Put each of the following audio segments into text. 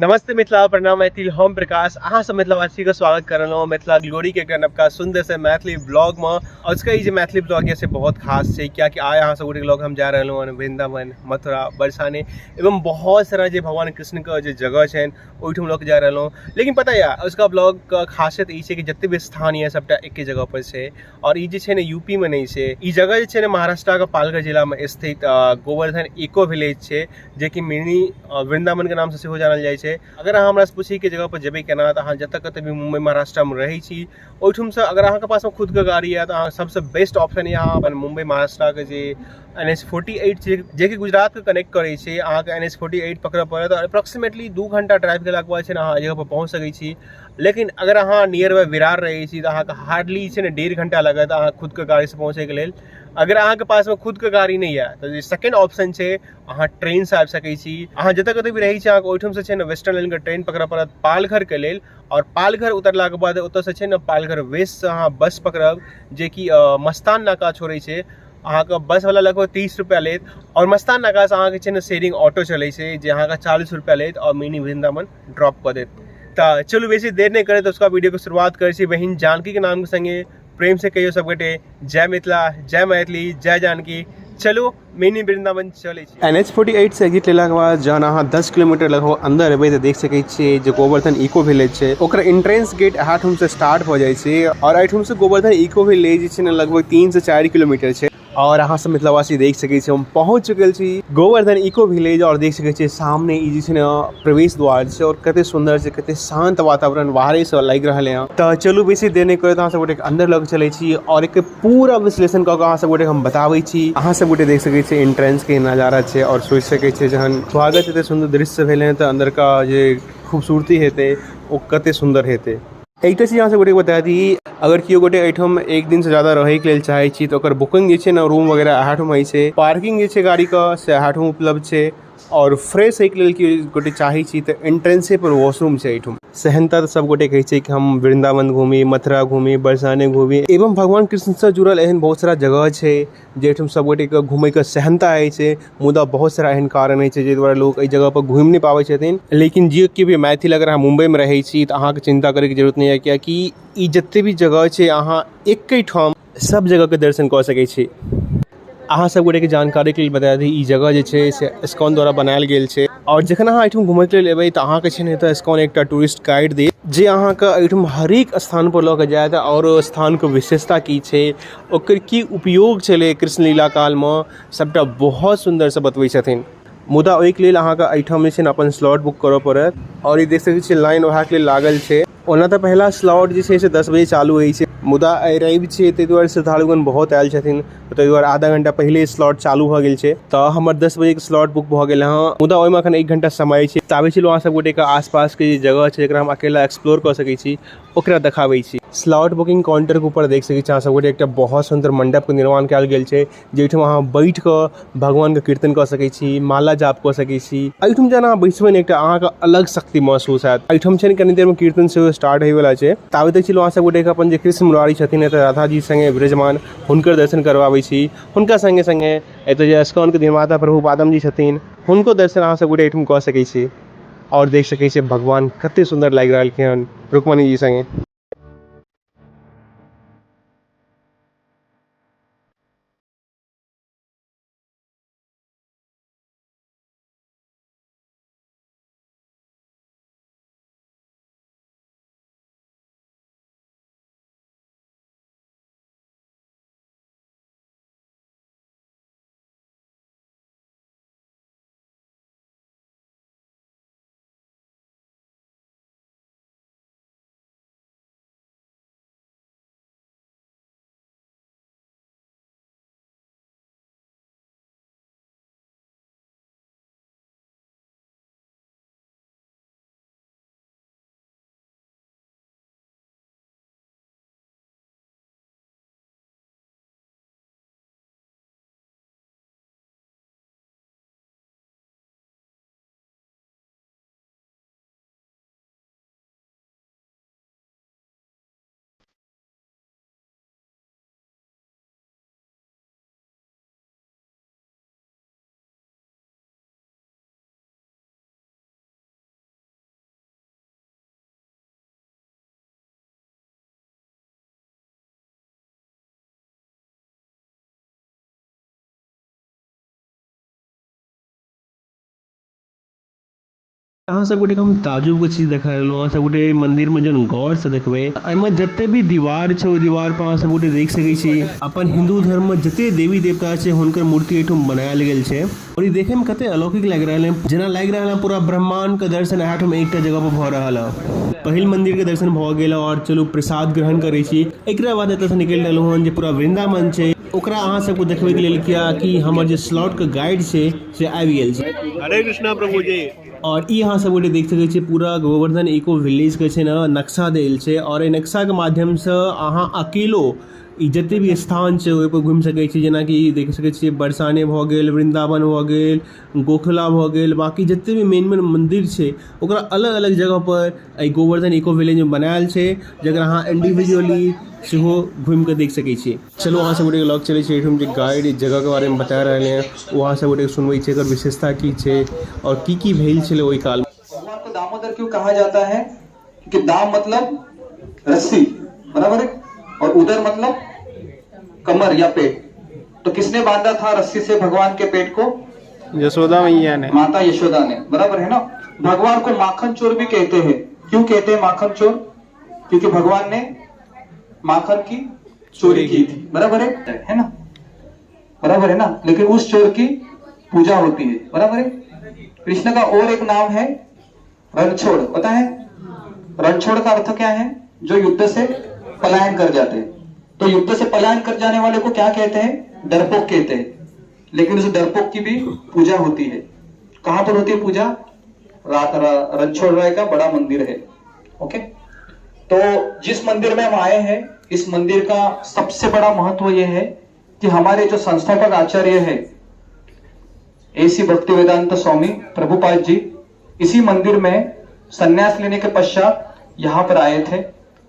नमस्ते मिथिला प्रणाम मैथिल हम प्रकाश अहाँ सब मिथिलावासी के स्वागत कर रहा हूँ मिथिला ग्लोरी के नवका सुंदर से मैथिली ब्लॉग में। और उसका ये मैथिली ब्लॉग ये से बहुत खास है क्या कि आय अहाँ सब लोग हम जा रहे हैं वृंदावन मथुरा बरसाने एवं बहुत सारा जो भगवान कृष्ण का जो जगह है ओहिठम लोग जा रहे हैं। लेकिन पता है उसका ब्लॉग का खासियत ये कि जितने भी स्थान है सबटा एक जगह पर से और ये ना यूपी में नहीं है। ये जगह जो महाराष्ट्र का पालघर जिला में स्थित गोवर्धन इको विलेज है जो कि मिनी वृंदावन के नाम से सेहो जानल जाए। अगर अहाँ हमरा से पूछी कि जगह पर जेबे केना तो अहाँ जतऽ कतऽ भी मुंबई महाराष्ट्र में रही छी ओहिठुम से अगर अहाँ के पास में खुद के गाड़ी है तो सबसे बेस्ट ऑप्शन है अहाँ अपन मुंबई महाराष्ट्र के जे NH48 जे कि गुजरात के कनेक्ट करे छै अहाँ के NH48 पकड़े पड़त और अप्रोक्सीमेटली 2 घंटा ड्राइव केला के बाद अहाँ जगह पर पहुंच सकै छी। लेकिन अगर अहाँ नियर बाय विरार रही छी तो अहाँ के हार्डली 1.5 घंटा लगत अहाँ खुद के गाड़ी से पहुंचे के लेल। अगर अहाँ के पास में खुद के गाड़ी नहीं है तो सेकंड ऑप्शन है अहाँ ट्रेन से आबि सकै छी। अहाँ जतऽ कतऽ भी रही छी अहाँ ओहिठुम से वेस्टर्न लाइन के ट्रेन पकड़े पड़त पालघर के लेल और पालघर उतरला के बाद ओतऽ से पालघर वेस्ट से अहाँ बस पकड़ब जे कि मस्तान नाका छोड़े छै। अहाँ के बस वाला लगभग 30 रुपया लेत और मस्तान नाका से अहाँ के शेयरिंग ऑटो चले छै जे अहाँ के 40 रुपया लेत और मिनी वृंदावन ड्रॉप कर देत। तो चलो बेसी देर नहीं करे तो उसका वीडियो को शुरुआत करे छी बहन जानकी के नाम के संगे प्रेम से कहियो सब गोटे जय मिथिला जय मैथिली जय जानकी। चलो मिनी वृंदावन चले NH48 से एग्जिट लेला के बाद जहन अहाँ 10 किलोमीटर लगभग अंदर एबै तो देख सकै छियै जे गोवर्धन इको विलेज छै ओकर एंट्रेंस गेट अहाठुम से स्टार्ट हो जाए छै और एठुम से गोवर्धन इको विलेज छै ने लगभग 3 से 4 किलोमीटर छै। और अहाँ सब मिथिलावासी देख सकै छी हम पहुंच चुकल छी गोवर्धन इको विलेज और देख सकै छी सामने ई जे छै ने प्रवेश द्वार छै और कते सुंदर छै कते शांत वातावरण बाहरे से लग रहल है। तो चलू बेसी देर नहीं करे तो अहाँ सब गोटे अंदर लग चले छी और एक पूरा विश्लेषण कऽ के अहाँ सब गोटे हम बताबै छी। अहाँ सब गोटे देख सकै छी एंट्रेंस के नजारा छै और सोच सकै छी जहन स्वागत एते सुंदर दृश्य भेले तो अंदर का जे खूबसूरती हेते ओ कते सुंदर हेते। एक चीज यहाँ से गोटे बता दी अगर कियो गोटे एठम एक दिन से ज्यादा रहे के लेल चाहे छी तो ओकर बुकिंग जे छै ना रूम वगैरह अहाठुम होइ छै पार्किंग जे छै गाड़ी का से अहाठुम उपलब्ध छै और फ्रेश होय के लेल कि गोटे चाहे छी तो एंट्रेंसे पर वॉशरूम छै एठुम। सेहनता सब गोटे कहे छै कि हम वृंदावन घूमी मथुरा घूमी बरसाने घूमी एवं भगवान कृष्ण से जुड़ल एहन बहुत सारा जगह छै जेठुम सब गोटे के घूमे के सेहनता है छै मुदा बहुत सारा एहन कारण है छै जे द्वारा लोग एहि जगह पर घूम नहीं पावे छथिन। लेकिन जे कि भी मैथिल अगर अहाँ मुंबई में रहे छी तो अहाँ के चिंता करे के जरूरत नहीं है क्या कि ई जते भी जगह छै अहाँ एके ठाम सब जगह के दर्शन कर सकै छी। अहाँ सब गोटे के जानकारी के लिए बता दी ई जगह जे छै से इस्कॉन द्वारा बनायल गेल छै और जखन अहाँ एठुम घूमे के लेल एबै तो अहाँ के छै ने तो इस्कॉन एकटा टूरिस्ट गाइड दे जे अहाँ के एठुम हरेक स्थान पर लऽ के जायत और स्थान के विशेषता की छै ओकर की उपयोग छलै कृष्ण लीला काल में सबटा बहुत सुंदर से बतबै छथिन। मुदा ओहि के लेल अहाँ के एठम जे छै अपन स्लॉट बुक करऽ पड़त और ई देख सकै छियै लाइन वहाँ के लेल लागल छै। ओना तो पहला स्लॉट जे छै से 10 बजे चालू होइ छै मुदा रवि छै ताहि दुआरे श्रद्धालुगण बहुत आयल छथिन ताहि दुआरे आधा घंटा पहले स्लॉट चालू भऽ गेल छै तो हमर 10 बजे के स्लॉट बुक भऽ गेल हँ। मुदा ओहिमे अखन 1 घंटा समय छै ताबे चलू अहाँ सब गोटे के आसपास के जे जगह छै जकरा हम अकेला एक्सप्लोर कर सकै छी ओकरा देखाबै छी। स्लॉट बुकिंग काउंटर के ऊपर देख सकै छी अहाँ सब गोटे एकटा बहुत सुंदर मंडप के निर्माण कयल गेल छै जेठम अहाँ बैठ कऽ भगवान के कीर्तन कऽ सकै छी माला जाप कऽ सकै छी। एहिठुम जेना अहाँ बैसबै ने एकटा अहाँ के अलग शक्ति महसूस हैत। एहिठम छै कनी देर में कीर्तन सेहो स्टार्ट होय वाला छै ताबे तक चलू अहाँ सब गोटे के अपन जे कृष्ण मुरारी छथिन एतऽ राधा जी संगे विराजमान हुनकर दर्शन करवाबै छी। हुनका संगे संगे एतऽ जे इस्कॉन के निर्माता प्रभुपादम जी छथिन हुनको दर्शन अहाँ सब गोटे एहिठुम कऽ सकै छी और देख सकै छी भगवान कते सुंदर लागि रहलखिन हन रुक्मणी जी संगे। अहाँ सब गोटे हम ताजुब के चीज देखा रहलो अहाँ सब गोटे मंदिर में जन गौर से देखबे एमे जते भी दीवार छै ओ दीवार पर अहाँ सब गोटे देख सकै छी अपन हिंदू धर्म में जते देवी देवता छै हुनकर मूर्ति एठुम बनायल गेल छै और ई देखे में कते अलौकिक लग रहल है जेना लग रहल है पूरा ब्रह्मांड के दर्शन एठुम एकटा जगह पर भ रहल है। पहिल मंदिर के दर्शन भ गेल और चलू प्रसाद ग्रहण करे छी एकरा बाद एतय से निकल रहलहुँ हन जे पूरा वृंदावन छै ओकरा अहाँ सबको देखबे के लेल किया कि हमर जे स्लॉट के गाइड छै से आबि गेल छै। हरे कृष्णा प्रभु जी। और ई अहाँ सब गोटे देख सकै छियै पूरा गोवर्धन इको विलेज के छै ना नक्शा देल छै और एहि नक्शा के माध्यम से अहाँ अकेलो ई जते भी स्थान छै ओहि पर घुमि सकै छी जेना कि देख सकै छियै बरसाने भऽ गेल वृंदावन भऽ गेल गोखला भऽ गेल बाकी जते भी मेन मंदिर छै ओकरा अलग अलग जगह पर एहि गोवर्धन इको विलेज में बनायल छै जकर अहाँ इंडिविजुअली सेहो घूमि के देख सकै छी। चलो अहाँ सब गोटे लग चलै छै एठुम जे गाइड जगह के बारे में बता रहले हैं वो अहाँ सब गोटे सुनबै छै एकर विशेषता की छै और की भेल छलै ओहि काल में। भगवान को दामोदर क्यों कहा जाता है? क्योंकि दाम मतलब रस्सी, बराबर है, और उदर मतलब कमर या पेट। तो किसने बांधा था रस्सी से भगवान के पेट को? यशोदा मैया ने, माता यशोदा ने, बराबर है ना। भगवान को माखन चोर भी कहते हैं। क्यों कहते हैं माखन चोर? क्योंकि भगवान ने माखन की चोरी की थी, बराबर है ना, बराबर है ना। लेकिन उस चोर की पूजा होती है, बराबर है। कृष्ण का और एक नाम है रणछोड़, पता है? रणछोड़ का अर्थ क्या है? जो युद्ध से पलायन कर जाते हैं। तो युद्ध से पलायन कर जाने वाले को क्या कहते हैं? डरपोक कहते हैं। लेकिन उस डरपोक की भी पूजा होती है। कहां पर होती है पूजा? रणछोड़ राय का बड़ा मंदिर है। ओके, तो जिस मंदिर में हम आए हैं इस मंदिर का सबसे बड़ा महत्व यह है कि हमारे जो संस्थापक आचार्य है एसी भक्ति वेदांत स्वामी प्रभुपाद जी इसी मंदिर में संन्यास लेने के पश्चात यहां पर आए थे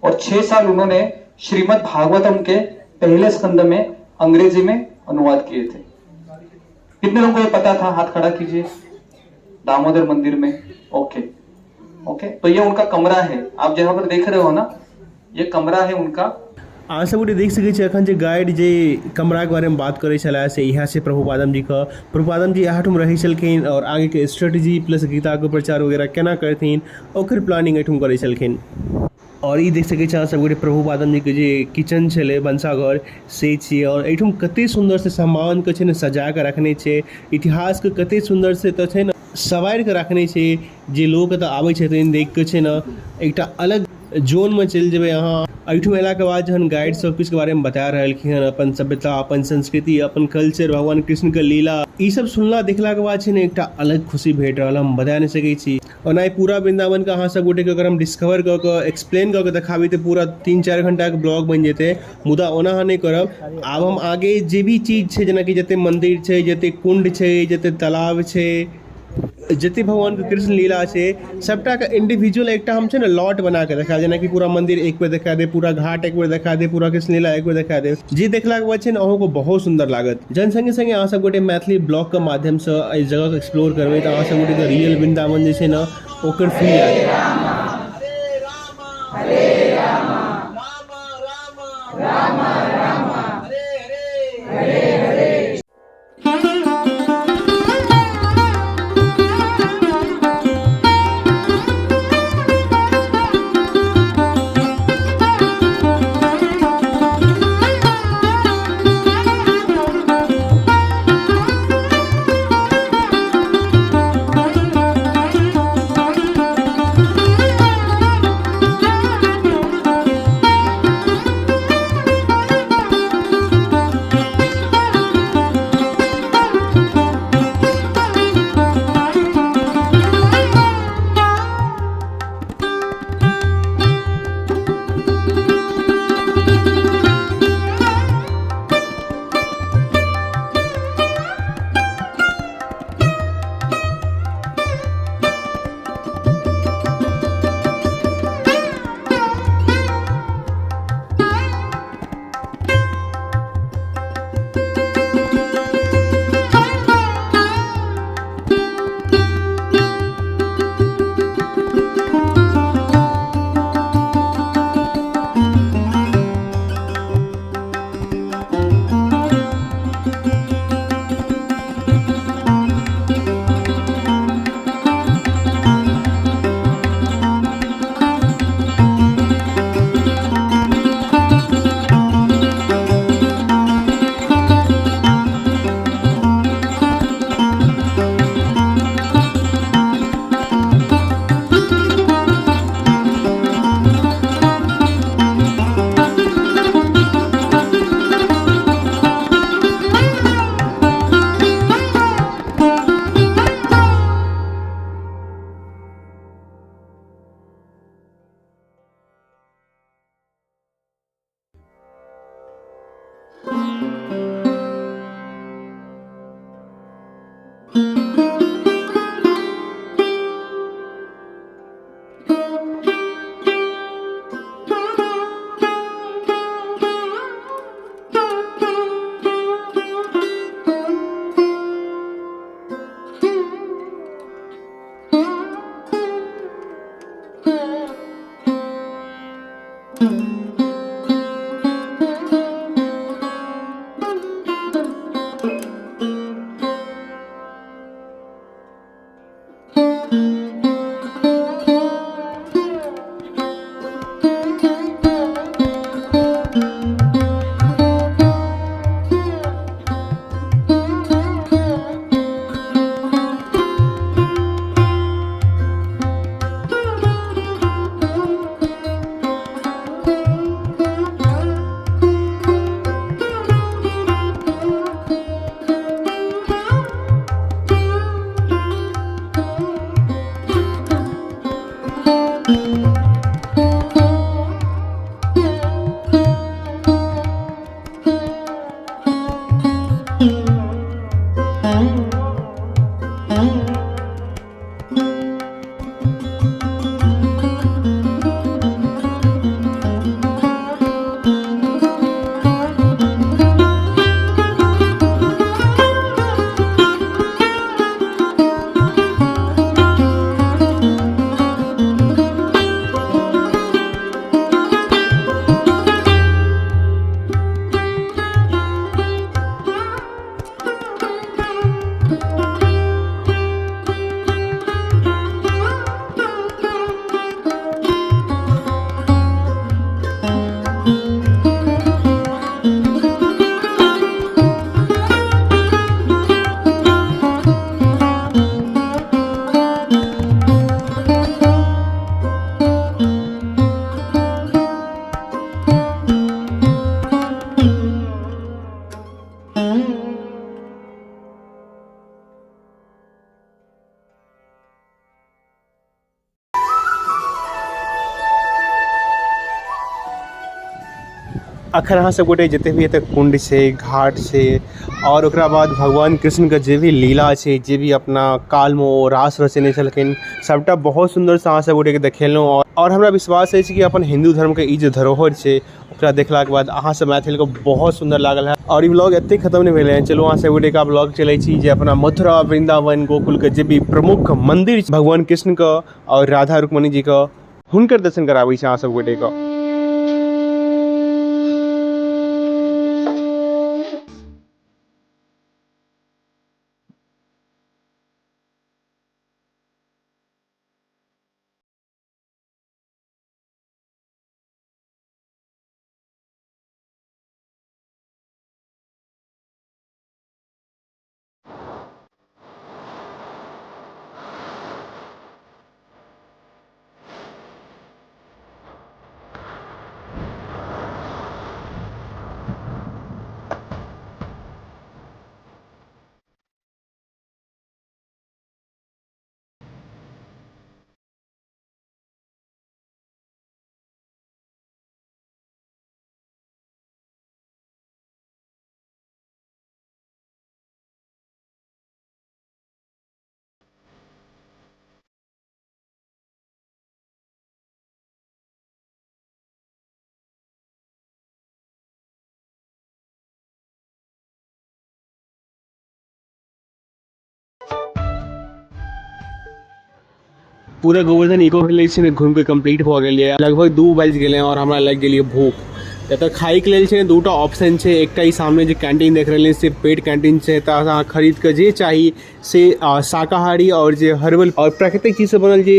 और 6 साल उन्होंने श्रीमद् भागवतम के पहले स्कंद में अंग्रेजी में अनुवाद किए थे। कितने लोगों को ये पता था? हाथ खड़ा कीजिए। दामोदर मंदिर में, ओके ओके। तो ये उनका कमरा है, आप जहां पर देख रहे हो ना, ये कमरा है उनका। अहाँ सब गोटे देख सकै छी अखन जे गाइड जे कमरा के बारे में बात करे छला से इहा से प्रभुपादम जी का प्रभुपादम जी एठुम रहै छलखिन और आगे के स्ट्रेटजी प्लस गीता के प्रचार वगैरह केना करथिन ओकर प्लानिंग एठुम करै छलखिन। और ई देख सकै छी अहाँ सब गोटे प्रभुपादम जी के जे किचन छलै भनसाघर से छियै और एठुम कते सुंदर से सामान के छै ने सजा के रखने छै इतिहास के कते सुंदर से तऽ छै ने सवारि के रखने छै जे लोग एतऽ आबै छथिन देख के छै ने एकटा अलग जोन में चलि जेबै अहाँ। एहिठुम अयला के बाद जहन गाइड सब किछु के बारे में बता रहलखिन हन अपन सभ्यता अपन संस्कृति अपन कल्चर भगवान कृष्ण के लीला ई सब सुनला देखला के बाद छै ने एकटा अलग खुशी भेट रहल हम बता नहीं सकै छी। और ना पूरा वृंदावन का अहाँ सब गोटे के अगर हम डिस्कवर कऽ के एक्सप्लेन कऽ के देखाबी तऽ पूरा 3-4 घंटा के ब्लॉग बन जेतै मुदा ओना अहाँ नहीं करब। आब हम आगे जे भी चीज छै जेना कि जते मंदिर छै जते कुंड छै जते तालाब छै जते भगवान के कृष्ण लीला छै सबटा के इंडिविजुअल एकटा हम छै ने लॉट बना के देखा जेना कि पूरा मंदिर एक बेर देखा दे पूरा घाट एक बेर देखा दे पूरा कृष्ण लीला एक बेर देखा दे जे देखला के बाद छै ने अहूँ को बहुत सुंदर लागत। जन संगे संगे अहाँ सब गोटे मैथिली ब्लॉग के माध्यम से इस जगह के एक्सप्लोर करबै तऽ अहाँ सब गोटे के रियल वृंदावन जे छै ने ओकर फील आएत। हरे राम राम राम राम हरे हरे हरे हरे। अखन अहाँ सब गोटे जते भी एतऽ कुंड छै, घाट छै, और ओकरा बाद भगवान कृष्ण के जे भी लीला छै, जे भी अपना काल में ओ रास रचने छलखिन, सबटा बहुत सुंदर से अहाँ सब गोटे के देखेलहुँ। और हमरा विश्वास अछि कि अपन हिंदू धर्म के ई जे धरोहर छै ओकरा देखला के बाद अहाँ सब मैथिल के बहुत सुंदर लागल है। और ई व्लॉग एते खत्म नहीं भेले हैं, चलो अहाँ सब गोटे का व्लॉग चले छी जे अपना मथुरा, वृंदावन, गोकुल के जे भी प्रमुख मंदिर छै भगवान कृष्ण का और राधा रुक्मणी जी का, हुनकर दर्शन कराबै छी अहाँ सब गोटे का। पूरा गोवर्धन इको विलेज छै घूम के कंप्लीट भ गेल है, लगभग 2 बज गेल और हमरा लग गेल भूख। एतऽ खाई के लेल छै दूटा ऑप्शन छै, एकटा ई सामने जे कैंटीन देख रहल से पेड कैंटीन छै, तऽ अहाँ खरीद के जे चाही से शाकाहारी और जे हर्बल और प्राकृतिक चीज से बनल जे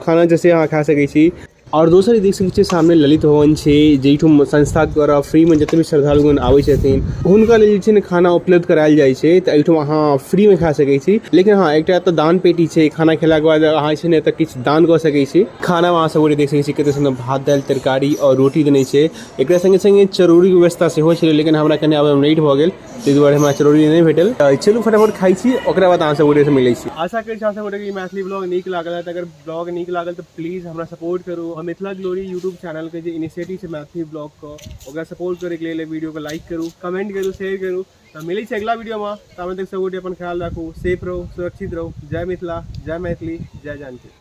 खाना जैसे अहाँ खा सकै छी। और दोसर देख सकै छियै सामने ललित भवन छै, जेठुम संस्था द्वारा फ्री में जते भी श्रद्धालुगण आबै छथिन हुनका लेल जे छै ने खाना उपलब्ध करायल जाइ छै, तऽ एहिठुम अहाँ फ्री में खा सकै छी। लेकिन हाँ एकटा एतऽ दान पेटी छै, खाना खेला के बाद अहाँ जे छै ने एतऽ किछु दान कऽ सकै छी। खाना में अहाँ सब देख सकै छी कते सुन्दर भात, दालि, तरकारी और रोटी देने छै। एकरा संगे संगे चरौरी के व्यवस्था सेहो छै, लेकिन हमरा कने आबै में लेट भऽ गेल ताहि दुआरे हमरा चरौरी नहीं भेटल। चलू फटाफट खाई छी, ओकरा बाद अहाँ सब गोटे से मिलै छी। आशा करै छी अहाँ सब गोटे के मैथिली ब्लॉग नीक लागल है, अगर ब्लॉग नीक लागल तो प्लीज हमरा सपोर्ट करू। और मिथिला ग्लोरी यूट्यूब चैनल के जो इनिशिएटिव है मैथिली ब्लॉग को, ओकरा सपोर्ट करे के लिए वीडियो को लाइक करू, कमेंट करू, शेयर करू। तो मिलै छै अगला वीडियो में, तब तक सब गोटे अपन ख्याल राखू, सेफ रहो, सुरक्षित रहो। जय मिथिला, जय मैथिली, जय जानकी।